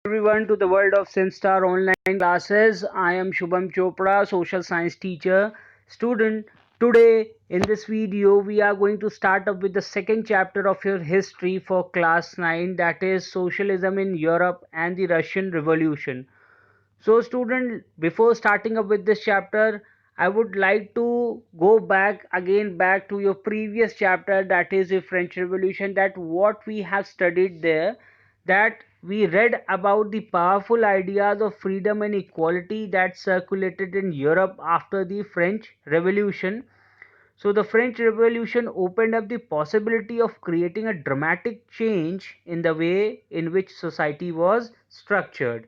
Everyone to the world of SimStar online classes. I am Shubham Chopra, social science teacher, student. Today in this video we are going to start up with the second chapter of your history for class 9, that is socialism in Europe and the Russian Revolution. So student, before starting up with this chapter, I would like to go back to your previous chapter, that is the French Revolution, that what we have studied there, that we read about the powerful ideas of freedom and equality that circulated in Europe after the French Revolution. So the French Revolution opened up the possibility of creating a dramatic change in the way in which society was structured.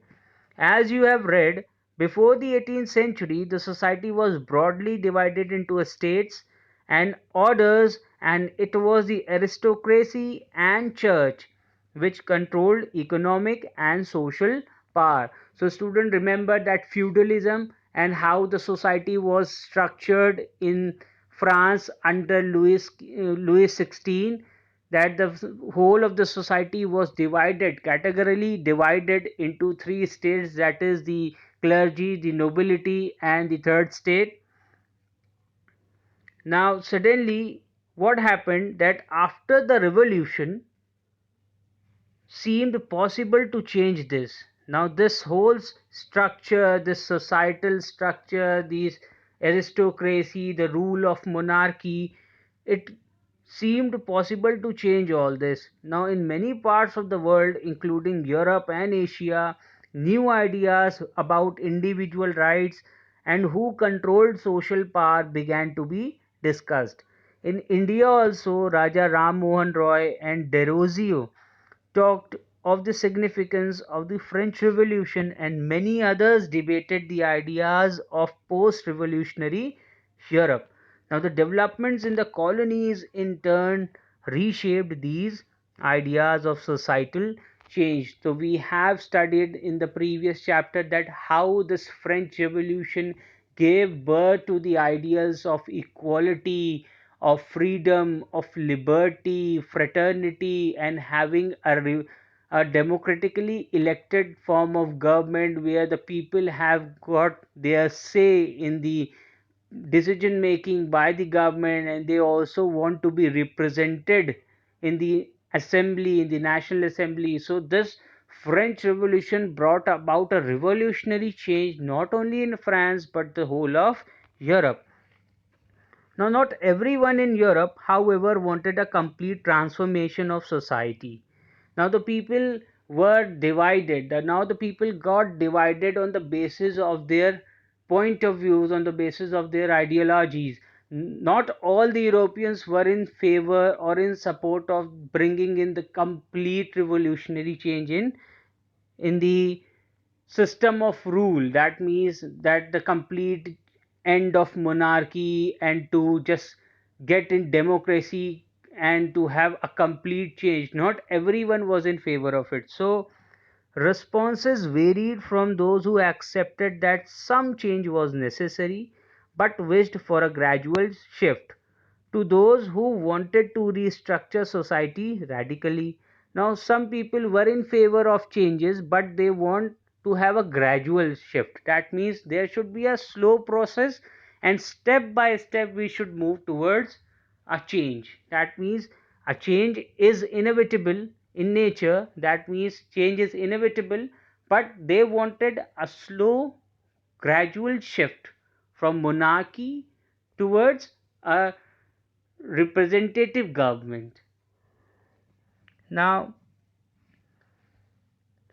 As you have read, before the 18th century, the society was broadly divided into states and orders, and it was the aristocracy and church which controlled economic and social power. So, students, remember that feudalism and how the society was structured in France under Louis XVI, that the whole of the society was divided, categorically divided into three states, that is the clergy, the nobility, and the third state. Now suddenly what happened, that after the revolution seemed possible to change this. Now this whole structure, this societal structure, this aristocracy, the rule of monarchy, it seemed possible to change all this. Now in many parts of the world, including Europe and Asia, new ideas about individual rights and who controlled social power began to be discussed. In India also, Raja Ram Mohan Roy and Derozio talked of the significance of the French Revolution, and many others debated the ideas of post revolutionary Europe. Now, the developments in the colonies in turn reshaped these ideas of societal change. So, we have studied in the previous chapter that how this French Revolution gave birth to the ideals of equality, of freedom, of liberty, fraternity, and having a democratically elected form of government where the people have got their say in the decision making by the government, and they also want to be represented in the assembly, in the national assembly. So this French Revolution brought about a revolutionary change not only in France but the whole of Europe. Now, not everyone in Europe, however, wanted a complete transformation of society. Now, the people were divided. Now, the people got divided on the basis of their point of views, on the basis of their ideologies. Not all the Europeans were in favor or in support of bringing in the complete revolutionary change in the system of rule. That means that the complete end of monarchy and to just get in democracy and to have a complete change. Not everyone was in favor of it. So responses varied from those who accepted that some change was necessary but wished for a gradual shift to those who wanted to restructure society radically. Now, some people were in favor of changes, but they want to have a gradual shift. That means there should be a slow process, and step by step, we should move towards a change. That means a change is inevitable in nature. That means change is inevitable, but they wanted a slow, gradual shift from monarchy towards a representative government. Now,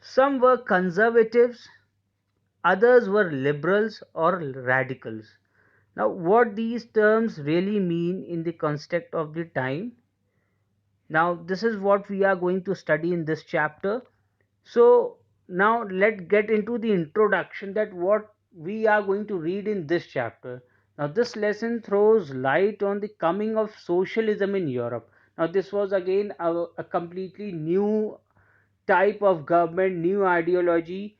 some were conservatives, others were liberals or radicals. Now, what these terms really mean in the context of the time, now this is what we are going to study in this chapter. So, now let's get into the introduction, that what we are going to read in this chapter. Now, this lesson throws light on the coming of socialism in Europe. Now, this was again a completely new type of government, new ideology,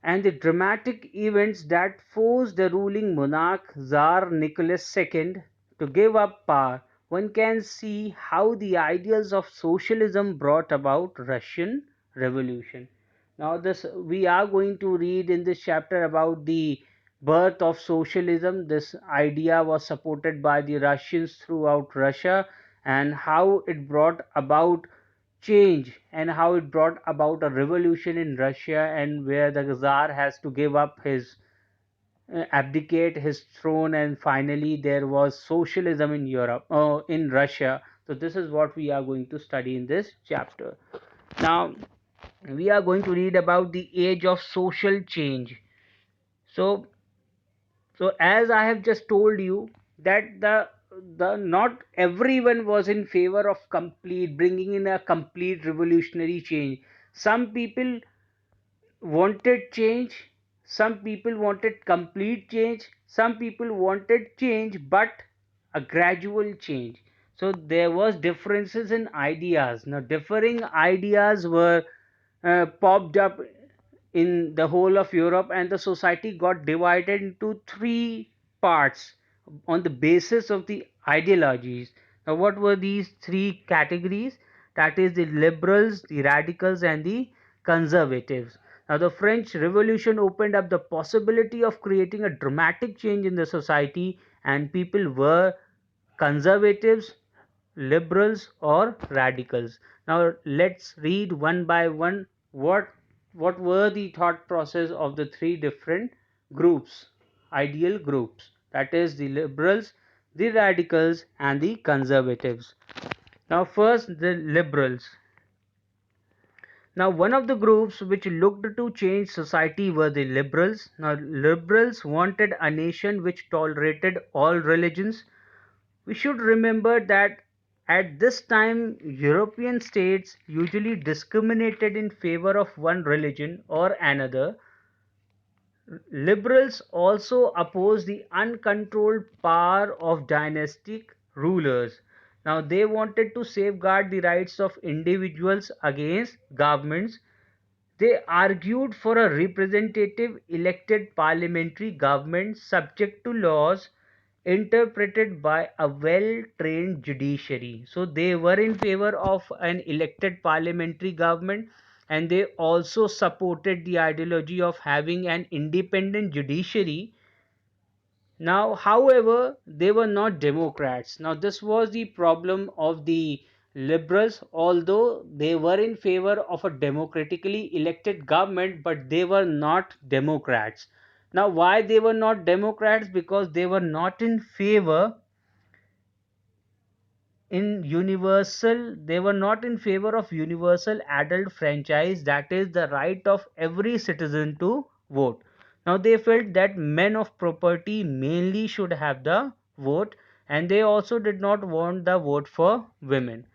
and the dramatic events that forced the ruling monarch Tsar Nicholas II to give up power. One can see how the ideals of socialism brought about Russian revolution. Now, this we are going to read in this chapter about the birth of socialism. This idea was supported by the Russians throughout Russia, and how it brought about change, and how it brought about a revolution in Russia, and where the Tsar has to give up his abdicate his throne, and finally there was socialism in Europe, in Russia. So this is what we are going to study in this chapter. Now we are going to read about the age of social change. So, as I have just told you that the not everyone was in favor of complete bringing in a complete revolutionary change. Some people wanted change, some people wanted complete change, some people wanted change but a gradual change. So there was differences in ideas. Now differing ideas were popped up in the whole of Europe, and the society got divided into three parts on the basis of the ideologies. Now, what were these three categories? That is the liberals, the radicals, and the conservatives. Now, the French Revolution opened up the possibility of creating a dramatic change in the society, and people were conservatives, liberals, or radicals. Now let's read one by one what were the thought process of the three different groups, ideal groups, that is the liberals, the radicals, and the conservatives. Now first, the liberals. Now, one of the groups which looked to change society were the liberals. Now, liberals wanted a nation which tolerated all religions. We should remember that at this time, European states usually discriminated in favor of one religion or another. Liberals also opposed the uncontrolled power of dynastic rulers. Now, they wanted to safeguard the rights of individuals against governments. They argued for a representative elected parliamentary government subject to laws interpreted by a well trained judiciary. So they were in favor of an elected parliamentary government, and they also supported the ideology of having an independent judiciary. Now, however, they were not Democrats. Now, this was the problem of the liberals, although they were in favor of a democratically elected government, but they were not Democrats. Now, why they were not Democrats? Because they were not in favor they were not in favor of universal adult franchise, that is the right of every citizen to vote. Now they felt that men of property mainly should have the vote, and they also did not want the vote for women.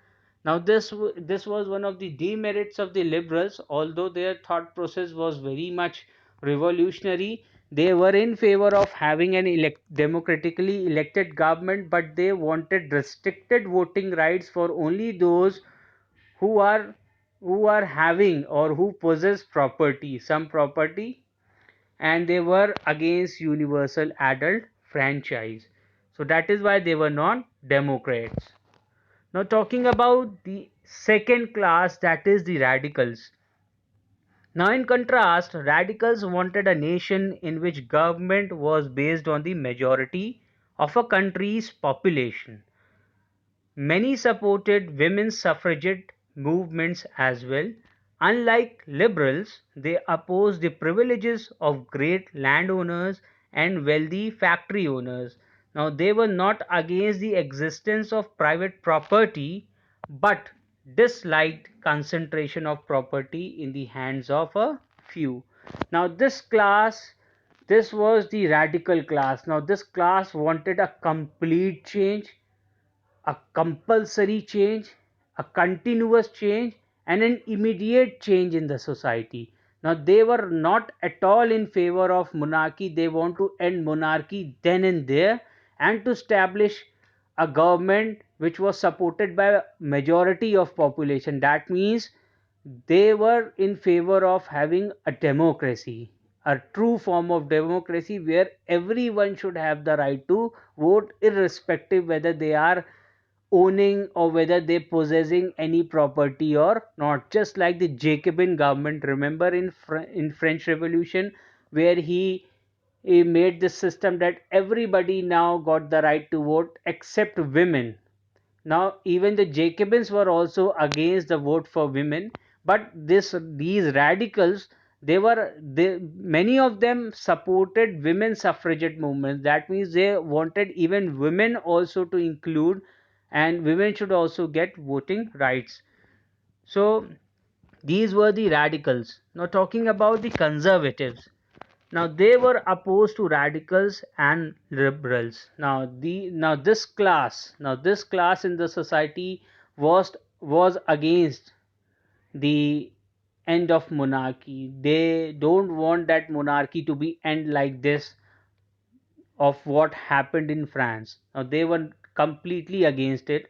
Now this was one of the demerits of the liberals. Although their thought process was very much revolutionary, they were in favor of having an democratically elected government, but they wanted restricted voting rights for only those who are having or who possess property, some property, and they were against universal adult franchise. So that is why they were not Democrats. Now, talking about the second class, that is the radicals. Now, in contrast, radicals wanted a nation in which government was based on the majority of a country's population. Many supported women's suffragette movements as well. Unlike liberals, they opposed the privileges of great landowners and wealthy factory owners. Now, they were not against the existence of private property, but disliked concentration of property in the hands of a few. Now, this was the radical class. Now, this class wanted a complete change, a compulsory change, a continuous change, and an immediate change in the society. Now, they were not at all in favor of monarchy. They want to end monarchy then and there, and to establish a government which was supported by a majority of population. That means they were in favor of having a democracy, a true form of democracy where everyone should have the right to vote, irrespective whether they are owning or whether they possessing any property or not, just like the Jacobin government, remember in French Revolution, where he made this system that everybody now got the right to vote except women. Now, even the Jacobins were also against the vote for women, but these radicals, many of them supported women suffragette movements. That means they wanted even women also to include, and women should also get voting rights. So these were the radicals. Now, talking about the conservatives. Now they were opposed to radicals and liberals. Now this class in the society was against the end of monarchy. They don't want that monarchy to be end like this, of what happened in France. Now they were completely against it,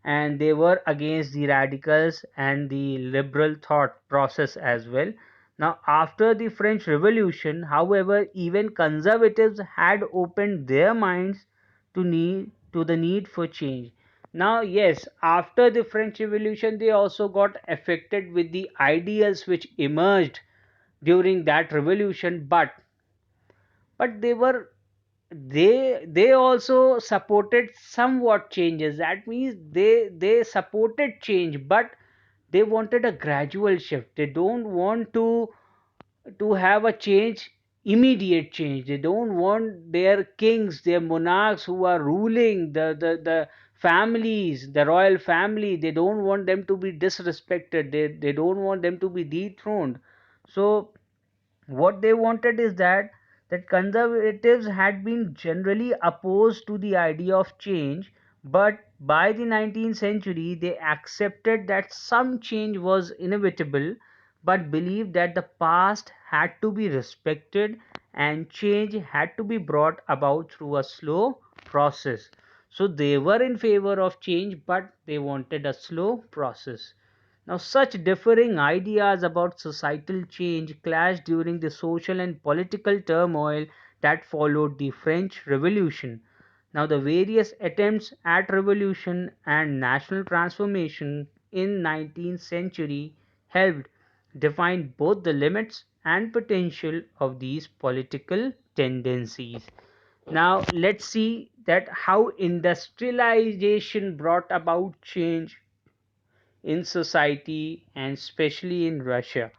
and they were against the radicals and the liberal thought process as well. Now, after the French Revolution, however, even conservatives had opened their minds to the need for change. Now, yes, after the French Revolution, they also got affected with the ideals which emerged during that revolution, but they also supported somewhat changes. That means they supported change, but they wanted a gradual shift. They don't want to have a change, immediate change. They don't want their kings, their monarchs who are ruling the families, the royal family, they don't want them to be disrespected. They don't want them to be dethroned. So what they wanted is that conservatives had been generally opposed to the idea of change, but by the 19th century they accepted that some change was inevitable, but believed that the past had to be respected and change had to be brought about through a slow process. So they were in favor of change, but they wanted a slow process. Now, such differing ideas about societal change clashed during the social and political turmoil that followed the French Revolution. Now, the various attempts at revolution and national transformation in 19th century helped define both the limits and potential of these political tendencies. Now, let's see that how industrialization brought about change in society and especially in Russia.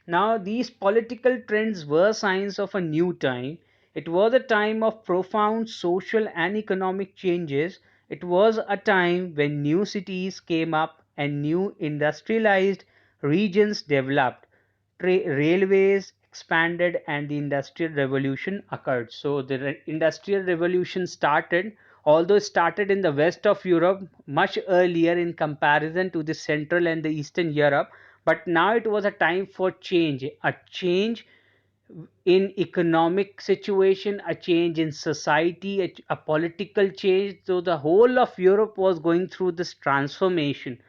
Now, these political trends were signs of a new time. It was a time of profound social and economic changes. It was a time when new cities came up and new industrialized regions developed. Railways expanded and the industrial revolution occurred. So the industrial revolution started, although it started in the west of Europe much earlier in comparison to the central and the eastern Europe, but now it was a time for change, a change in economic situation, a change in society, a political change. So the whole of Europe was going through this transformation.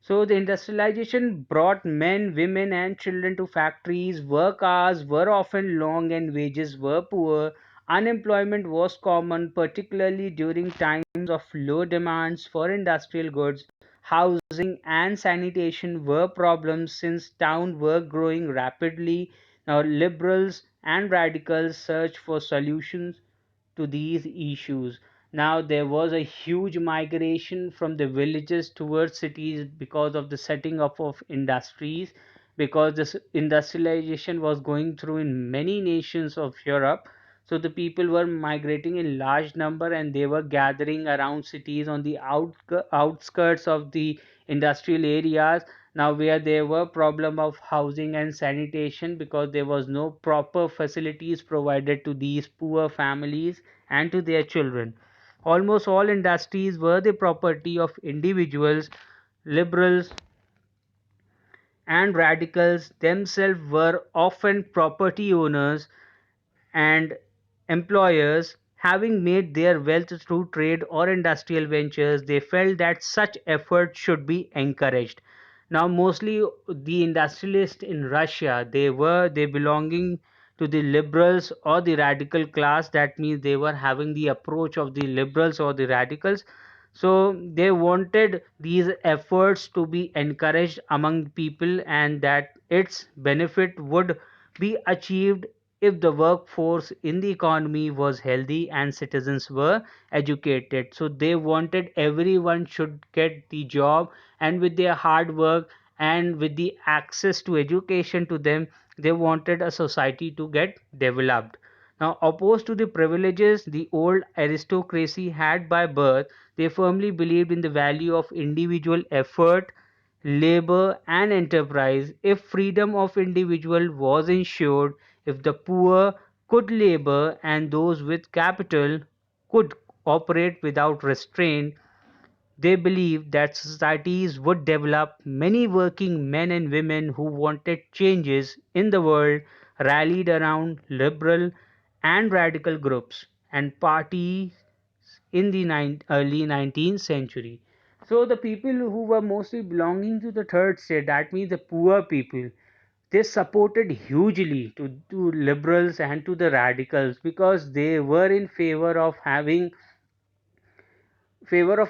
So the industrialization brought men, women, and children to factories. Work hours were often long and wages were poor. Unemployment was common, particularly during times of low demands for industrial goods. Housing and sanitation were problems since towns were growing rapidly. Now, liberals and radicals searched for solutions to these issues. Now, there was a huge migration from the villages towards cities because of the setting up of industries, because this industrialization was going through in many nations of Europe. So the people were migrating in large number and they were gathering around cities on the outskirts of the industrial areas. Now, where there were problem of housing and sanitation, because there was no proper facilities provided to these poor families and to their children. Almost all industries were the property of individuals. Liberals and radicals themselves were often property owners and employers. Having made their wealth through trade or industrial ventures, they felt that such effort should be encouraged. Now, mostly the industrialists in Russia, they belonging to the liberals or the radical class. That means they were having the approach of the liberals or the radicals. So they wanted these efforts to be encouraged among people, and that its benefit would be achieved if the workforce in the economy was healthy and citizens were educated. So they wanted everyone should get the job, and with their hard work and with the access to education to them, they wanted a society to get developed. Now, opposed to the privileges the old aristocracy had by birth, they firmly believed in the value of individual effort, labor, and enterprise. If freedom of individual was ensured, if the poor could labor and those with capital could operate without restraint, they believed that societies would develop. Many working men and women who wanted changes in the world rallied around liberal and radical groups and parties in the early 19th century. So the people who were mostly belonging to the third state, that means the poor people, they supported hugely to liberals and to the radicals because they were in favor of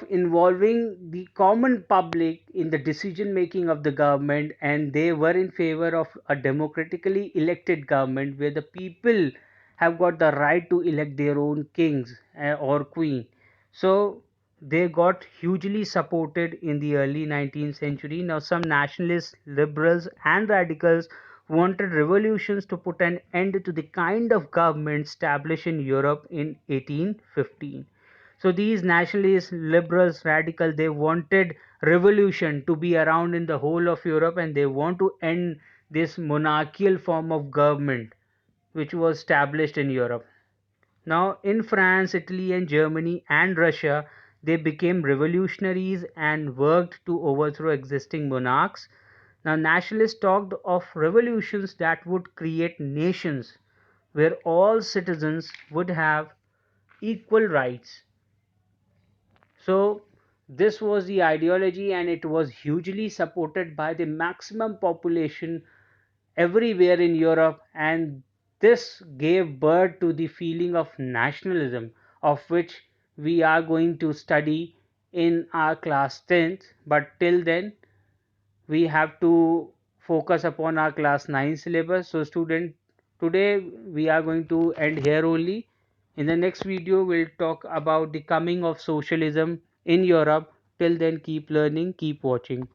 involving the common public in the decision making of the government, and they were in favor of a democratically elected government where the people have got the right to elect their own kings or queen. So they got hugely supported in the early 19th century. Now some nationalists, liberals, and radicals wanted revolutions to put an end to the kind of government established in Europe in 1815. So these nationalists, liberals, radical, they wanted revolution to be around in the whole of Europe, and they want to end this monarchical form of government which was established in Europe. Now in France, Italy, and Germany and Russia, they became revolutionaries and worked to overthrow existing monarchs. Now nationalists talked of revolutions that would create nations where all citizens would have equal rights. So this was the ideology, and it was hugely supported by the maximum population everywhere in Europe, and this gave birth to the feeling of nationalism, of which we are going to study in our class 10th. But till then, we have to focus upon our class 9 syllabus. So student, today we are going to end here only. In the next video we'll talk about the coming of socialism in Europe. Till then, keep learning, keep watching.